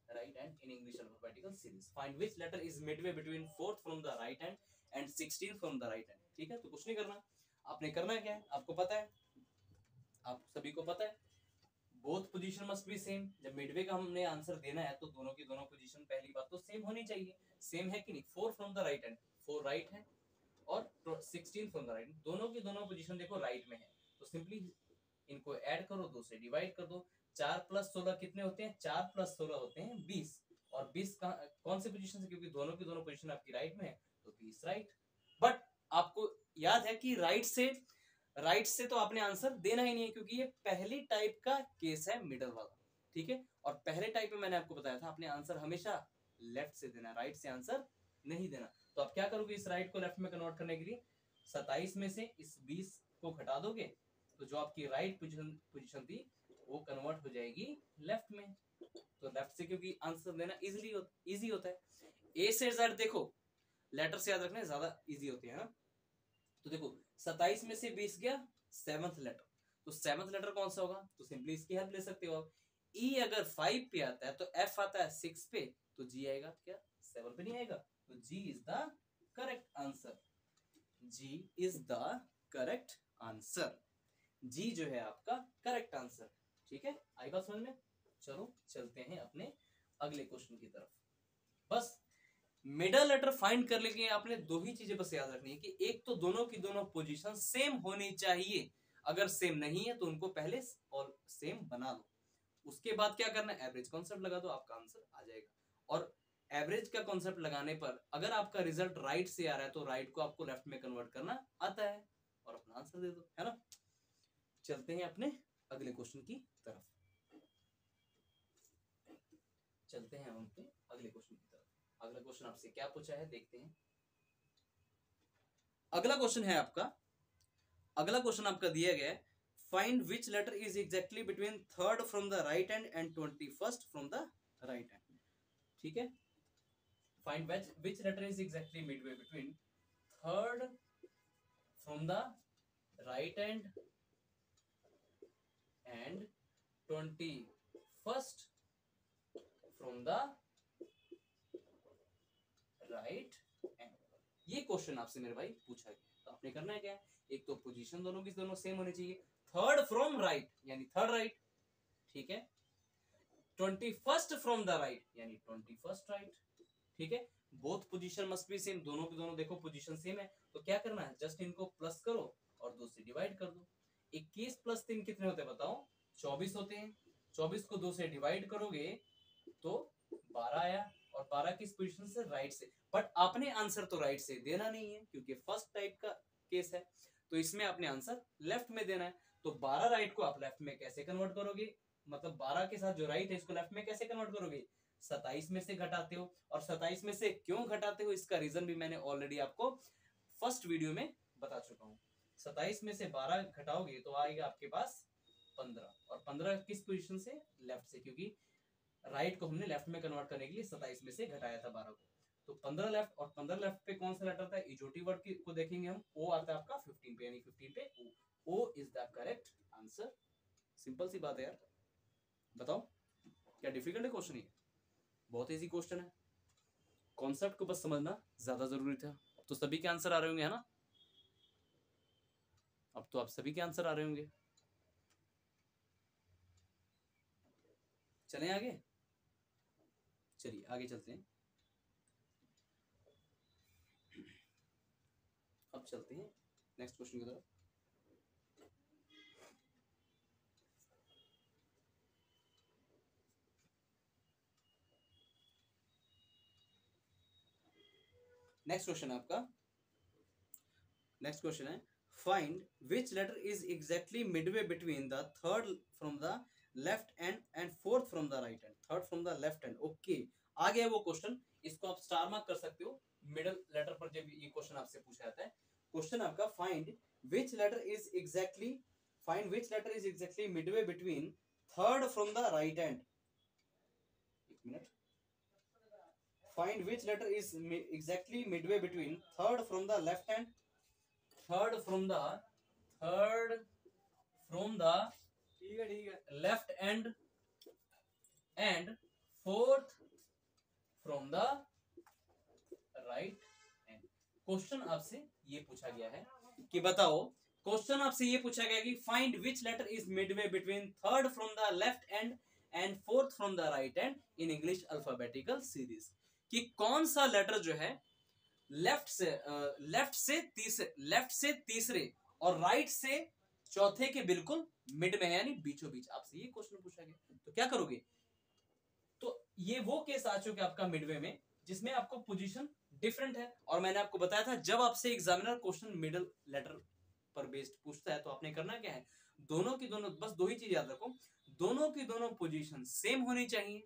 right hand in English alphabetical series। Find which letter is midway between 4th from the right hand and 16th from the right hand। ठीक है, तो कुछ नहीं करना, आपने करना क्या है आपको पता है, आप सभी को पता है, both position must be same. जब मिडवे का हमने आंसर देना है तो दोनों की दोनों पोजीशन पहली बात तो सेम होनी चाहिए। सेम है कि नहीं? 4 from the right hand, 4 right है और 16 फ्रॉम द राइट, दोनों की दोनों पोजीशन देखो राइट में है, तो सिंपली इनको ऐड करो, 2 से डिवाइड कर दो। 4 + 16 कितने होते हैं? 4 + 16 होते हैं 20, और 20 कौन से पोजीशन से? क्योंकि दोनों की दोनों पोजीशन आपकी राइट में है तो 20 राइट। बट आपको याद है कि राइट से तो आपने आंसर देना ही नहीं है, क्योंकि ये पहली टाइप का केस है मिडल वाला। ठीक है, और पहले टाइप में मैंने आपको बताया था आपने आंसर हमेशा लेफ्ट से देना, राइट से आंसर नहीं देना। तो आप क्या करोगे, इस राइट को लेफ्ट में कन्वर्ट करने के लिए 27 में से इस 20 को घटा दोगे, तो जो आपकी राइट पोजीशन थी वो कन्वर्ट हो जाएगी लेफ्ट में। तो लेफ्ट से क्योंकि आंसर देना इजी होता है। ए से जेड देखो लेटर से याद रखना ज्यादा इजी होते हैं। तो देखो 27 में से 20 गया 7th लेटर, तो 7th लेटर कौन सा होगा, तो सिंपली इसकी हेल्प ले सकते हो आप। ई अगर 5 पे आता है तो एफ आता है 6 पे, तो जी आएगा क्या 7 पे नहीं आएगा। तो G is the correct answer, G is the correct answer, G जो है आपका करेक्ट आंसर। ठीक है, आई बात समझ में। चलो चलते हैं अपने अगले क्वेश्चन की तरफ। बस मिडल लेटर फाइंड कर लेंगे, आपने दो ही चीजें बस याद रखनी है कि एक तो दोनों की दोनों पोजीशन सेम होनी चाहिए, अगर सेम नहीं है तो उनको पहले और सेम बना लो, उसके बाद क्या करना है एवरेज कॉन्सेप्ट लगा दो, आपका आंसर आ जाएगा। और एवरेज का कॉन्सेप्ट लगाने पर अगर आपका रिजल्ट राइट से आ रहा है तो राइट को आपको लेफ्ट में कन्वर्ट करना आता है और अपना आंसर दे दो, है ना। चलते हैं अपने अगले क्वेश्चन की तरफ, चलते हैं हम अपने अगले क्वेश्चन की तरफ। अगला क्वेश्चन आपसे क्या पूछा है देखते हैं। अगला क्वेश्चन है आपका, अगला क्वेश्चन आपका दिया गया है, find which letter is exactly between third from the right hand and 21st from the right hand. ठीक है, find which letter is exactly midway between third from the right hand and 21st from the right hand. ये question आपसे मेरे भाई पूछा गया, तो आपने करना है क्या है, एक तो पोजीशन दोनों की दोनों सेम होनी चाहिए, थर्ड फ्रॉम राइट यानी थर्ड राइट, ठीक है, 21st फ्रॉम द राइट यानी 21st राइट, ठीक है, both position must be same, दोनों की दोनों देखो पोजीशन सेम है, तो क्या करना है जस्ट इनको प्लस करो और 2 से डिवाइड कर दो। 21 + 3 कितने होते हैं बताओ, 24 होते हैं। 24 को 2 से डिवाइड करोगे तो 12 आया, और 12 किस पोजीशन से, राइट से। बट आपने आंसर तो राइट से देना नहीं है क्योंकि फर्स्ट टाइप का केस है, तो इसमें आपने आंसर लेफ्ट में देना है। तो 12 राइट को आप लेफ्ट में कैसे कन्वर्ट करोगे, मतलब 12 के साथ जो राइट है इसको लेफ्ट में कैसे कन्वर्ट करोगे, 27 में से घटाते हो। और 27 में से क्यों घटाते हो इसका रीजन भी मैंने ऑलरेडी आपको फर्स्ट वीडियो में बता चुका हूँ। 27 में से 12 घटाओगे तो आएगा आपके पास 15, और 15 किस पोजीशन से, लेफ्ट से, क्योंकि राइट को हमने लेफ्ट में कन्वर्ट करने के लिए 27 में से घटाया था 12 को। तो 15 लेफ्ट, और 15 लेफ्ट पे कौन सा लेटर था, इजोटी वर्ड को देखेंगे हम, ओ आता है आपका 15 पे, यानी 15 पे O is the correct answer. Simple सी बात है यार, बताओ क्या डिफिकल्ट है क्वेश्चन, ये बहुत इजी क्वेश्चन है, कॉन्सेप्ट को बस समझना ज्यादा जरूरी था। तो सभी के आंसर आ रहे होंगे, है ना, अब तो आप सभी के आंसर आ रहे होंगे। चलें आगे, चलिए आगे चलते हैं। अब चलते हैं नेक्स्ट क्वेश्चन की तरफ। नेक्स्ट क्वेश्चन आपका, नेक्स्ट क्वेश्चन है, find which letter is exactly midway between the third from the left and fourth from the right hand, third from the left hand. Okay, आ गया वो क्वेश्चन, इसको आप star mark कर सकते हो। मिडल लेटर पर जब ये क्वेश्चन आपसे पूछा जाता है, क्वेश्चन आपका find which letter is exactly midway between third from the right hand. एक minute, find which letter is exactly midway between third from the left hand, third from the left hand and fourth from the right hand। Question आपसे ये पूछा गया है कि बताओ, question आपसे ये पूछा गया कि find which letter is midway between third from the left hand and fourth from the right hand in English alphabetical series, कि कौन सा लेटर जो है लेफ्ट से तीसरे और राइट से चौथे के बिल्कुल मिड में है, यानी बीचों बीच। आपसे ये क्वेश्चन पूछा गया, तो क्या करोगे, तो ये वो केस आ चुके आपका मिडवे में जिसमें आपको पोजीशन डिफरेंट है। और मैंने आपको बताया था जब आपसे एग्जामिनर क्वेश्चन मिडल लेटर पर बेस्ड पूछता है तो आपने करना क्या है, दोनों की दोनों, बस दो ही चीज याद रखो, दोनों की दोनों पोजीशन सेम होनी चाहिए,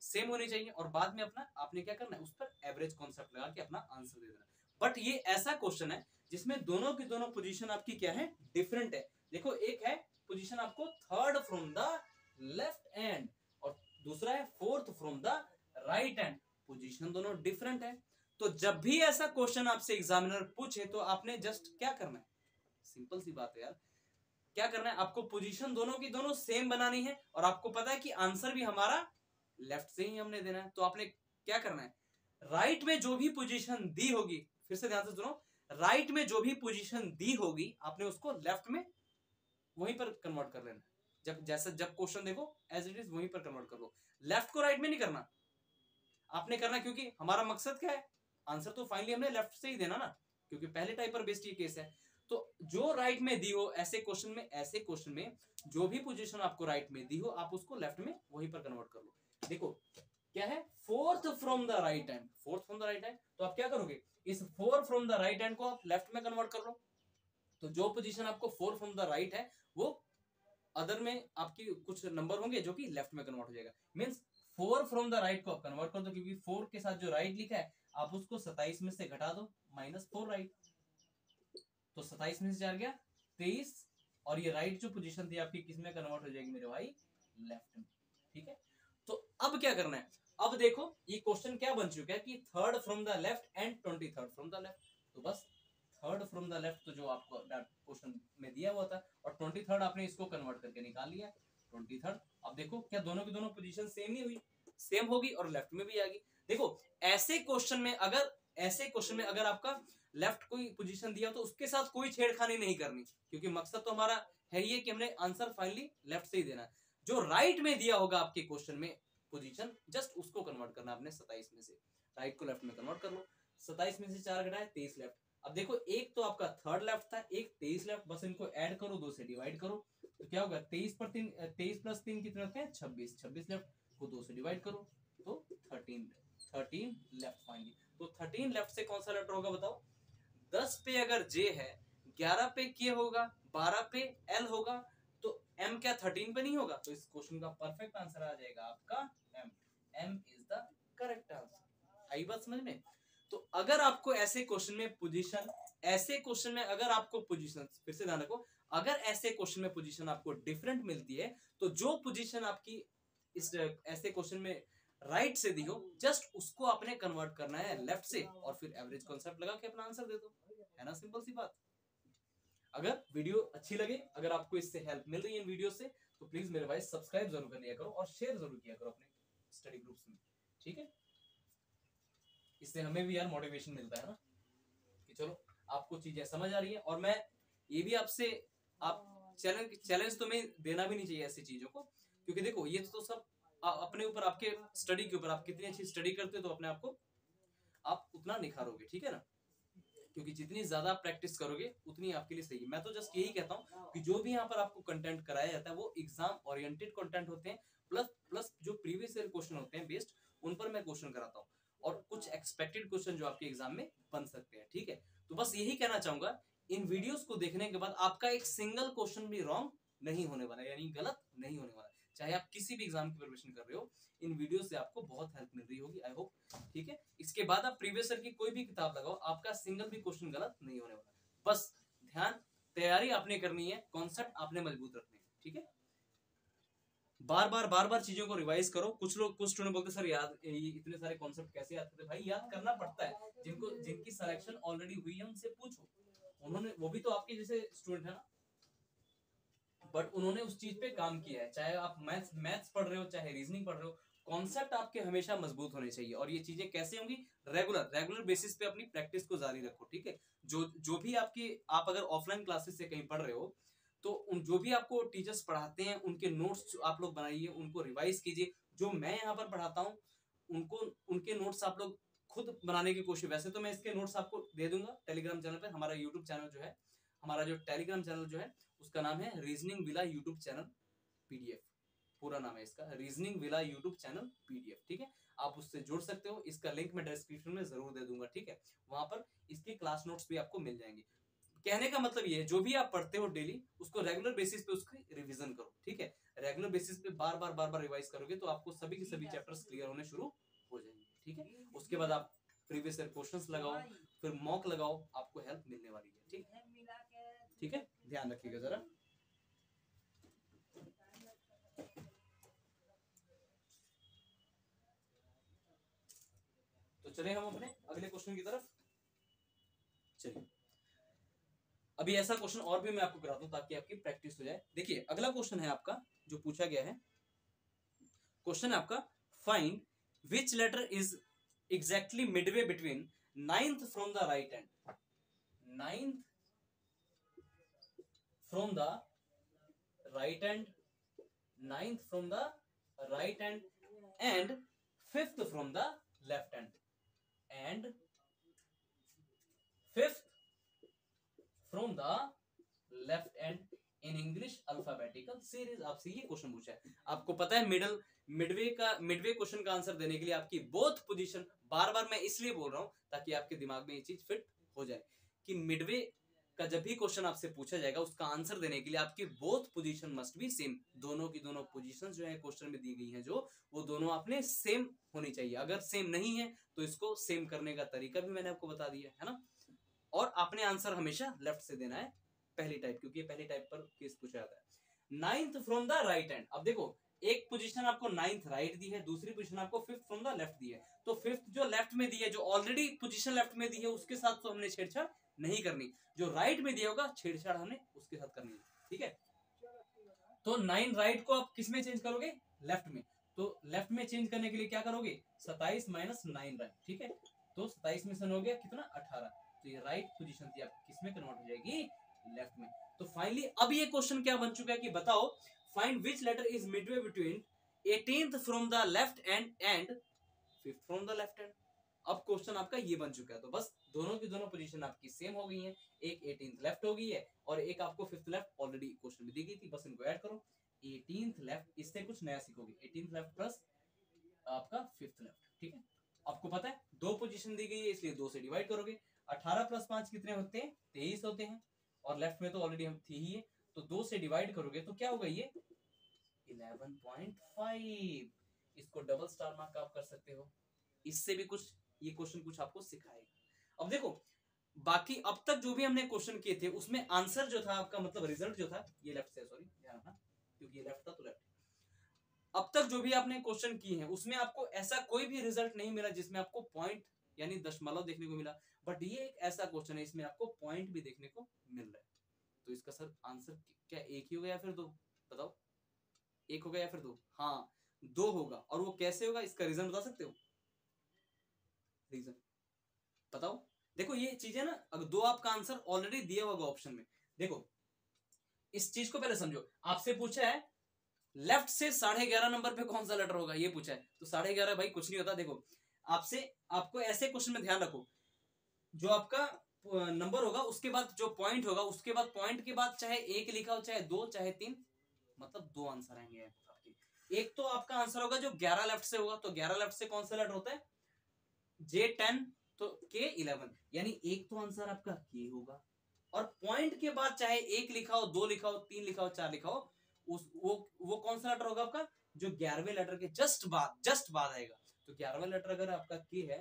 सेम होनी चाहिए और बाद में अपना आपने क्या करना है, उस पर एवरेज कॉन्सेप्ट लगा के अपना आंसर दे देना। बट ये ऐसा क्वेश्चन है जिसमें दोनों की दोनों पोजीशन आपकी क्या है, डिफरेंट है। देखो एक है पोजीशन आपको third from the left and और दूसरा है fourth from the right and, position दोनों डिफरेंट है। तो जब भी ऐसा क्वेश्चन आपसे एग्जामिनर पूछे तो आपने जस्ट क्या करना है, सिंपल सी बात है यार, क्या करना है, आपको पोजीशन दोनों की दोनों सेम बनानी है और आपको पता है कि आंसर भी हमारा लेफ्ट से ही हमने देना है। तो आपने क्या करना है, राइट में जो भी पोजीशन दी होगी, फिर से ध्यान से सुनो, राइट में जो भी पोजीशन दी होगी आपने उसको लेफ्ट में वहीं पर कन्वर्ट कर लेना। जब क्वेश्चन देखो एज इट इज वहीं पर कन्वर्ट कर लो, लेफ्ट को राइट में नहीं करना आपने करना, क्योंकि हमारा मकसद क्या है, आंसर तो फाइनली हमने लेफ्ट से ही देना ना, क्योंकि पहले टाइप पर बेस्ड ये केस है। तो जो राइट में दी हो ऐसे क्वेश्चन में जो भी पोजीशन आपको राइट में दी हो आप उसको लेफ्ट में वहीं पर कन्वर्ट कर लो। देखो क्या है, fourth from the right hand, fourth from the right hand, तो आप क्या करोगे, इस four from the right hand को आप लेफ्ट में कन्वर्ट कर लो। तो जो पोजीशन आपको फोर फ्रॉम द राइट है वो अदर में आपकी कुछ नंबर होंगे जो कि लेफ्ट में कन्वर्ट हो जाएगा। Means four from the right को आप कन्वर्ट कर दो, क्योंकि फोर के साथ जो राइट लिखा है आप उसको 27 में से घटा दो, -4 राइट, तो 27 में से 4 गया 23, और ये राइट जो पोजीशन थी आपकी किस में कन्वर्ट हो जाएगी मेरे भाई, लेफ्ट में। ठीक है, तो अब क्या करना है, अब देखो ये क्वेश्चन क्या बन चुका है कि third from the left and 23rd from the left, तो बस थर्ड फ्रॉम द लेफ्ट तो जो आपको क्वेश्चन में दिया हुआ था और 23rd आपने इसको कन्वर्ट करके निकाल लिया 23rd। अब देखो क्या दोनों की दोनों पोजीशन सेम नहीं हुई, सेम होगी और लेफ्ट में भी आ गई। देखो ऐसे क्वेश्चन में अगर आपका लेफ्ट कोई पोजीशन दिया तो उसके साथ कोई छेड़खानी नहीं करनी, क्योंकि मकसद तो हमारा है ये कि हमने आंसर फाइनली लेफ्ट से ही देना है। जो राइट में दिया होगा आपके क्वेश्चन में पोजीशन, जस्ट उसको कन्वर्ट करना आपने 27 में से, राइट को लेफ्ट में कन्वर्ट कर लो, 27 में से 4 घटाए 23 लेफ्ट। अब देखो एक तो आपका थर्ड लेफ्ट था, एक 23 लेफ्ट, बस इनको ऐड करो, 2 से डिवाइड करो, तो क्या होगा 23 + 3 कितने होते हैं 26, 26 लेफ्ट को 2 से डिवाइड करो तो 13 लेफ्ट फाइनली। तो 13 लेफ्ट से कौन सा लेटर होगा बताओ, 10 पे अगर जे है, 11 पे के होगा, 12 पे एल होगा, तो एम क्या 13 पे नहीं होगा, तो इस क्वेश्चन का परफेक्ट आंसर आ जाएगा आपका M. M is the correct answer. आई बात समझ में। तो अगर आपको ऐसे क्वेश्चन में पोजीशन, फिर से ध्यान रखो, अगर ऐसे क्वेश्चन में पोजीशन आपको डिफरेंट मिलती है तो जो पोजीशन आपकी इस ऐसे क्वेश्चन में राइट से दी हो जस्ट उसको आपने कन्वर्ट करना है लेफ्ट से और फिर एवरेज कॉन्सेप्ट लगा के अपना आंसर दे दो, है ना, सिंपल सी बात। अगर वीडियो अच्छी लगे, अगर आपको इससे हेल्प मिल रही है इन वीडियो से, तो प्लीज मेरे भाई सब्सक्राइब जरूर कर लिया करो और शेयर जरूर किया करो अपने स्टडी ग्रुप्स में, ठीक है। इससे हमें भी यार मोटिवेशन मिलता है ना कि चलो आपको चीजें समझ आ रही है। और मैं ये भी आपसे, आप चैलेंज तो मैं देना भी नहीं चाहिए ऐसी चीजों को, क्योंकि देखो ये तो सब अपने ऊपर, आपके स्टडी के ऊपर, आप कितनी अच्छी स्टडी करते हो तो अपने आप को आप उतना निखारोगे, ठीक है ना, क्योंकि जितनी ज्यादा प्रैक्टिस करोगे उतनी आपके लिए सही है। मैं तो जस्ट यही कहता हूँ कि जो भी यहाँ पर आपको कंटेंट कराया जाता है वो एग्जाम ओरिएंटेड कंटेंट होते हैं, प्लस जो प्रीवियस ईयर क्वेश्चन होते हैं बेस्ड, उन पर मैं क्वेश्चन कराता हूँ और कुछ एक्सपेक्टेड क्वेश्चन जो आपके एग्जाम में बन सकते हैं, ठीक है। तो बस यही कहना चाहूंगा, इन वीडियोस को देखने के बाद आपका एक सिंगल क्वेश्चन भी रॉन्ग नहीं होने वाला, यानी गलत नहीं होने वाला, चाहे आप किसी भी एग्जाम की प्रिपरेशन कर रहे हो, इन वीडियो से आपको बहुत हेल्प मिल रही होगी, आई होप, ठीक है। इसके बाद आप प्रीवियस ईयर की कोई भी किताब लगाओ, आपका सिंगल भी क्वेश्चन गलत नहीं होने वाला। बस ध्यान, तैयारी आपने करनी है, कॉन्सेप्ट आपने मजबूत रखने हैं, ठीक है। बार बार चीजों को रिवाइज करो। कुछ स्टूडेंट बोलते सर याद इतने सारे कॉन्सेप्ट कैसे याद करते, भाई याद करना पड़ता है, जिनकी सिलेक्शन ऑलरेडी हुई है उनसे पूछो, उन्होंने, वो भी तो आपके जैसे स्टूडेंट है ना, बट उन्होंने उस चीज पे काम किया है। चाहे आप मैथ्स पढ़ रहे हो, चाहे रीजनिंग पढ़ रहे हो, कॉन्सेप्ट आपके हमेशा मजबूत होने चाहिए। और ये चीजें कैसे होंगी, रेगुलर बेसिस पे अपनी प्रैक्टिस को जारी रखो, ठीक है। जो भी आप अगर ऑफलाइन क्लासेस से कहीं पढ़ रहे हो तो जो भी आपको टीचर्स पढ़ाते हैं उनके नोट्स आप लोग बनाइए, उनको रिवाइज कीजिए। जो मैं यहाँ पर पढ़ाता हूँ उनके नोट्स आप लोग खुद बनाने की कोशिश, वैसे तो मैं इसके नोट्स आपको दे दूंगा टेलीग्राम चैनल पर। हमारा यूट्यूब चैनल जो है, हमारा जो टेलीग्राम चैनल जो है उसका नाम है reasoning villa YouTube channel PDF, पूरा नाम है इसका reasoning villa YouTube channel PDF, ठीक है। आप उससे जुड़ सकते हो, इसका लिंक मैं डिस्क्रिप्शन में जरूर दे दूंगा, ठीक है। वहां पर इसके क्लास नोट्स भी आपको मिल जाएंगे। कहने का मतलब ये है, जो भी आप पढ़ते हो डेली उसको रेगुलर बेसिस पे उसकी रिवीजन करो, ठीक है। रेगुलर रेगुलर बेसिस पे बार बार रिवाइज करोगे तो आपको सभी के सभी चैप्टर्स क्लियर होने शुरू हो जाएंगे। ठीक है, उसके बाद आप प्रीवियस ईयर क्वेश्चंस लगाओ, फिर मॉक लगाओ, आपको हेल्प मिलने वाली है। ठीक है, ध्यान रखिएगा जरा। तो चले हम अपने अगले क्वेश्चन की तरफ। चलिए, अभी ऐसा क्वेश्चन और भी मैं आपको करा दूं ताकि आपकी प्रैक्टिस हो जाए। देखिए, अगला क्वेश्चन है आपका जो पूछा गया है, क्वेश्चन है आपका, find which letter is exactly midway between ninth from the right hand, ninth from the right hand, ninth from the right hand and fifth from the left hand, and fifth from the left hand in English alphabetical series. आपसे ये question पूछा है। आपको पता है Midway question का answer देने के लिए आपकी बोथ पोजीशन, बार बार मैं इसलिए बोल रहा हूं ताकि आपके दिमाग में ये चीज फिट हो जाए कि मिडवे का जब भी क्वेश्चन आपसे पूछा जाएगा उसका आंसर देने के लिए आपकी both position must be same. दोनों की दोनों पोजीशंस जो है क्वेश्चन में दी गई हैं, जो वो दोनों आपने सेम होनी चाहिए। अगर सेम नहीं है तो इसको सेम करने का तरीका भी मैंने आपको बता दिया है ना। और आपने आंसर हमेशा लेफ्ट से देना है, पहली टाइप, क्योंकि पहली टाइप पर केस पूछा जाता है। Ninth from the right hand, अब देखो एक पोजीशन आपको नाइन्थ राइट दी है, दूसरी पोजीशन आपको फिफ्थ फ्रॉम द लेफ्ट दी है। तो फिफ्थ जो लेफ्ट में दी है, जो ऑलरेडी पोजीशन लेफ्ट में दी है, उसके साथ तो हमने छेड़छाड़ नहीं करनी। जो राइट में दिया होगा छेड़छाड़ हमने उसके साथ करनी है। ठीक है, तो 9 राइट को आप किस में चेंज करोगे? लेफ्ट में। तो लेफ्ट में चेंज करने के लिए क्या करोगे? 27 माइनस 9 राइट। ठीक है, तो 27 में से हो गया कितना? 18। तो ये राइट पोजीशन थी आपकी, किस में कन्वर्ट हो जाएगी? लेफ्ट में। तो फाइनली अब ये क्वेश्चन क्या बन चुका है कि बताओ find which letter is midway between 18th from the left hand and 5th from the left hand. अब क्वेश्चन आपका ये बन चुका है। तो बस दोनों की दोनों पोजीशन आपकी सेम हो गई है, एक 18th लेफ्ट हो गई है और एक आपको 5th लेफ्ट ऑलरेडी क्वेश्चन में दी गई थी। बस इनको ऐड करो, 18th लेफ्ट, इससे कुछ नया सीखोगे। 18th लेफ्ट प्लस आपका 5th लेफ्ट। ठीक है, आपको पता है दो पोजीशन दी गई है इसलिए 2 से डिवाइड करोगे। 18 प्लस 5 कितने होते हैं? 23 होते हैं। और लेफ्ट में तो ऑलरेडी हम थी ही है, तो 2 से डिवाइड करोगे तो क्या होगा? ये 11.5। इसको डबल स्टार मार्क आप कर सकते हो। इससे भी कुछ ये क्वेश्चन कुछ आपको सिखाएगा। अब देखो बाकी अब तक जो भी हमने क्वेश्चन किए थे उसमें आंसर जो था आपका, मतलब रिजल्ट जो था, ये लेफ्ट से, सॉरी ध्यान रखना क्योंकि ये लेफ्ट था तो लेफ्ट। अब तक जो भी आपने क्वेश्चन किए हैं उसमें आपको ऐसा कोई भी रिजल्ट नहीं मिला जिसमें आपको पॉइंट यानी दशमलव देखने को मिला। बट ये एक ऐसा क्वेश्चन है इसमें आपको पॉइंट भी देखने को मिल रहा है। तो इसका सर आंसर क्या एक ही होगा या फिर दो? बताओ, एक होगा या फिर दो? हाँ, दो होगा। और वो कैसे होगा इसका रीजन बता सकते हो? रीजन बताओ। देखो ये चीज है ना, अगर दो आपका आंसर ऑलरेडी दिया होगा ऑप्शन में। देखो इस चीज को पहले समझो। आपसे पूछा है लेफ्ट से 11.5 नंबर पे कौन सा लेटर होगा, ये पूछा है। तो 11.5 भाई कुछ नहीं होता। देखो आपसे, आपको ऐसे क्वेश्चन में ध्यान रखो, जो आपका नंबर होगा उसके बाद जो पॉइंट होगा, उसके बाद पॉइंट के बाद चाहे एक लिखा हो, चाहे दो, चाहे तीन, मतलब दो आंसर आएंगे आपके। एक तो आपका आंसर होगा जो 11 लेफ्ट से होगा, तो 11 लेफ्ट से कौन सा लेटर होता है? J10, तो K11, यानी एक तो आंसर आपका के होगा। और पॉइंट के बाद चाहे एक लिखा हो, दो लिखा हो, तीन लिखा हो, चार लिखा हो, उस वो कौन सा लेटर होगा आपका? जो 11वें लेटर के जस्ट बाद आएगा। तो 11वां लेटर अगर आपका के है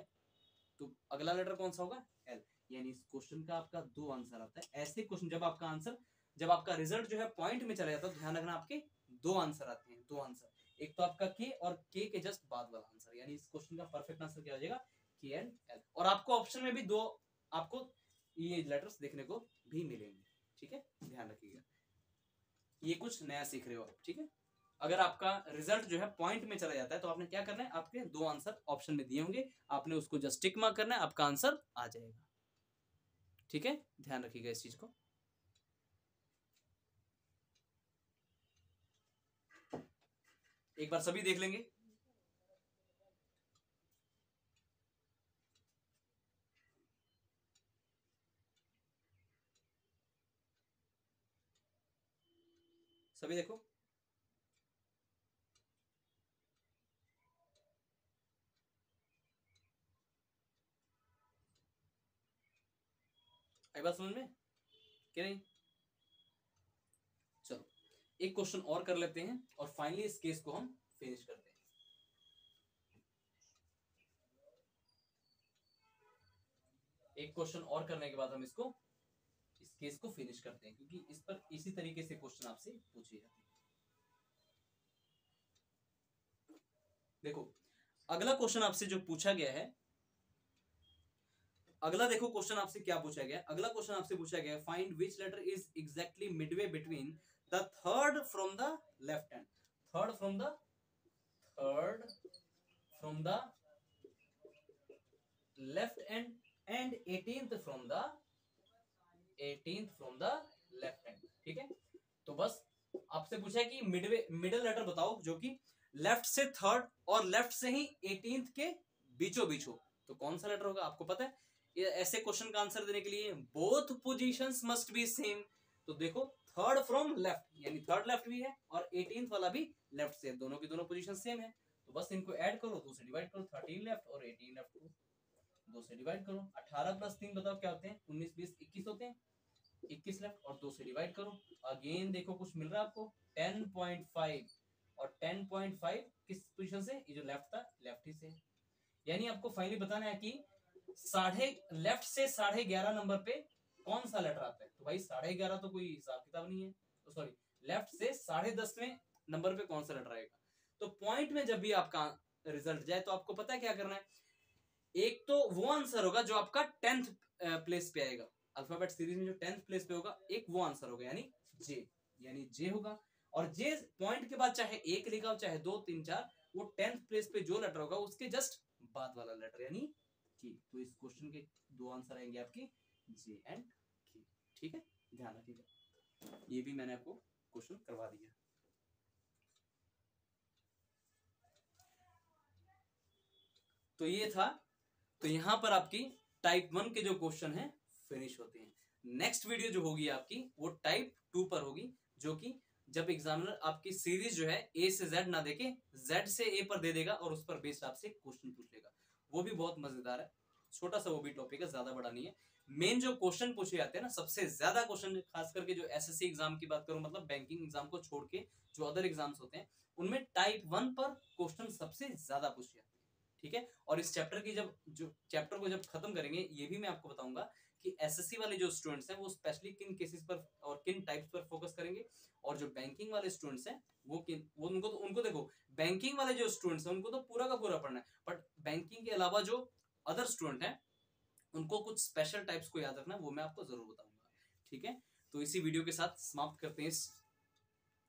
तो अगला लेटर कौन सा होगा? एल। यानी इस क्वेश्चन का आपका दो आंसर आता है। ऐसे क्वेश्चन जब आपका रिजल्ट जो है पॉइंट में चला जाता है तो ध्यान रखना आपके दो आंसर आते हैं, दो आंसर। एक तो आपका के और के के जस्ट बाद वाला आंसर। यानी इस क्वेश्चन का परफेक्ट आंसर क्या हो जाएगा? के एंड एल। और आपको ऑप्शन में भी दो आपको ये लेटर्स देखने को भी मिलेंगे। ठीक है, ध्यान रखिएगा, ये कुछ नया सीख रहे हो आप। ठीक है, अगर आपका रिजल्ट जो है पॉइंट में चला जाता है तो आपने क्या करना है? आपके दो आंसर ऑप्शन में दिए होंगे, आपने उसको जस्ट टिक मार्क करना है, आपका आंसर आ जाएगा। ठीक है, ध्यान रखिएगा इस चीज को। एक बार सभी देख लेंगे। सभी देखो, आई बात समझ में कि नहीं? चलो एक क्वेश्चन और कर लेते हैं और फाइनली इस केस को हम फिनिश करते हैं। एक क्वेश्चन और करने के बाद हम इस केस को फिनिश करते हैं, क्योंकि इस पर इसी तरीके से क्वेश्चन आपसे पूछे जाते हैं। देखो अगला क्वेश्चन आपसे जो पूछा गया है, अगला देखो क्वेश्चन आपसे क्या पूछा गया है। अगला क्वेश्चन आपसे पूछा गया है, find which letter is exactly midway between the third from the left hand, third from the left hand and 18th from the left hand. ठीक है, तो बस आपसे पूछा है कि मिडल लेटर बताओ जो कि लेफ्ट से थर्ड और लेफ्ट से ही 18th के बीचों बीच हो, तो कौन सा लेटर होगा आपको पता है। ऐसे क्वेश्चन का आंसर देने के लिए both positions must be same, तो देखो थर्ड फ्रॉम लेफ्ट यानी थर्ड लेफ्ट भी है और 18th वाला भी लेफ्ट से, दोनों की दोनों पोजीशन सेम है, तो बस इनको ऐड करो, 2 से डिवाइड करो, 13 लेफ्ट और 18 लेफ्ट को 2 से डिवाइड करो, 18 प्लस 3 बताओ क्या होते हैं, 19 20 21 होते हैं, 21 लेफ्ट और 2 से डिवाइड करो। अगेन देखो कुछ मिल रहा है आपको 10.5 और 10.5 किस पोजीशन से, ये जो लेफ्ट था लेफ्ट ही से, यानी आपको फाइनली बताना है कि लेफ्ट से 11.5 नंबर पे कौन सा लेटर आता है, तो भाई 11.5 तो कोई हिसाब किताब नहीं है, तो सॉरी लेफ्ट से 10.5वें नंबर पे कौन सा लेटर आएगा। तो पॉइंट में जब भी आपका रिजल्ट जाए तो आपको पता है क्या करना है, एक तो वो आंसर होगा जो आपका 10th प्लेस पे आएगा, अल्फाबेट सीरीज में जो 10th प्लेस पे होगा एक वो आंसर होगा, यानी जे होगा, और जे पॉइंट के बाद चाहे 1 लिखा हो चाहे 2 3 4, वो 10th प्लेस पे जो लेटर होगा उसके जस्ट बाद वाला लेटर यानी की। तो इस क्वेश्चन के 2 आंसर आएंगे आपके जे एंड के। ठीक है, ध्यान रखिएगा, ये भी मैंने आपको क्वेश्चन करवा दिया। तो ये था, तो यहां पर आपकी टाइप 1 के जो क्वेश्चन है फिनिश होते हैं। नेक्स्ट वीडियो जो होगी आपकी वो टाइप 2 पर होगी, जो कि जब एग्जामिनर आपकी सीरीज जो है ए से जेड ना देके जेड से ए पर दे देगा और उस पर बेस्ड आपसे क्वेश्चन पूछ लेगा, वो भी बहुत मजेदार है, छोटा सा वो भी टॉपिक है, ज्यादा बड़ा नहीं है। मेन जो क्वेश्चन पूछे जाते हैं ना, सबसे ज्यादा क्वेश्चन, खास करके जो एसएससी एग्जाम की बात करूं, मतलब बैंकिंग एग्जाम को छोड़ के जो अदर एग्जाम्स होते हैं उनमें टाइप 1 पर क्वेश्चन सबसे ज्यादा पूछे जाते हैं। ठीक है, और इस चैप्टर की जो चैप्टर को जब खत्म करेंगे ये भी मैं आपको बताऊंगा कि एसएससी वाले जो स्टूडेंट्स हैं वो स्पेशली किन केसेस पर और किन टाइप्स पर फोकस करेंगे, और जो बैंकिंग वाले स्टूडेंट्स हैं वो उनको देखो, बैंकिंग वाले जो स्टूडेंट्स हैं उनको तो पूरा का पूरा पढ़ना है, बट बैंकिंग के अलावा जो अदर स्टूडेंट हैं उनको कुछ स्पेशल टाइप्स को याद रखना, वो मैं आपको जरूर बताऊंगा। ठीक है, तो इसी वीडियो के साथ समाप्त करते हैं इस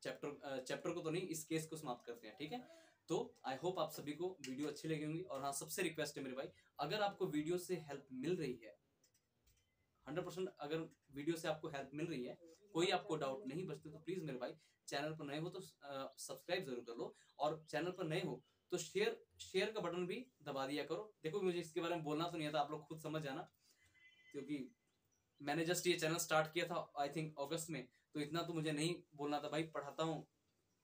चैप्टर को, तो नहीं इस केस को समाप्त करते हैं। ठीक है, तो आई होप आप सभी को वीडियो अच्छी लगी होंगी, और हाँ सबसे रिक्वेस्ट है मेरे भाई, अगर आपको वीडियो से हेल्प मिल रही है 100%, अगर वीडियो से आपको हेल्प मिल रही है, कोई आपको डाउट नहीं बचते, तो प्लीज मेरे भाई चैनल पर नए हो तो सब्सक्राइब जरूर कर लो, और चैनल पर नए हो तो शेयर का बटन भी दबा दिया करो। देखो मुझे इसके बारे में बोलना तो नहीं आता, आप लोग खुद समझ जाना, क्योंकि मैंने जस्ट ये चैनल स्टार्ट किया था आई थिंक अगस्त में, तो इतना तो मुझे नहीं बोलना था भाई, पढ़ाता हूँ,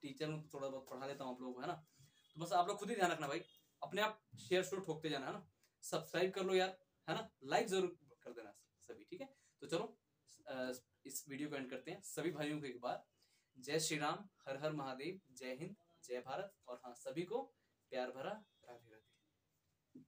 टीचर हूँ, थोड़ा बहुत पढ़ा लेता हूँ आप लोगों को, है ना, तो बस आप लोग खुद ही ध्यान रखना भाई, अपने आप शेयर शुरू ठोकते जाना, है ना, सब्सक्राइब कर लो यार, है ना, लाइक जरूर कर देना सभी। ठीक है, तो चलो इस वीडियो को एंड करते हैं। सभी भाइयों को एक बार जय श्री राम, हर हर महादेव, जय हिंद, जय भारत, और हाँ सभी को प्यार भरा राधे राधे।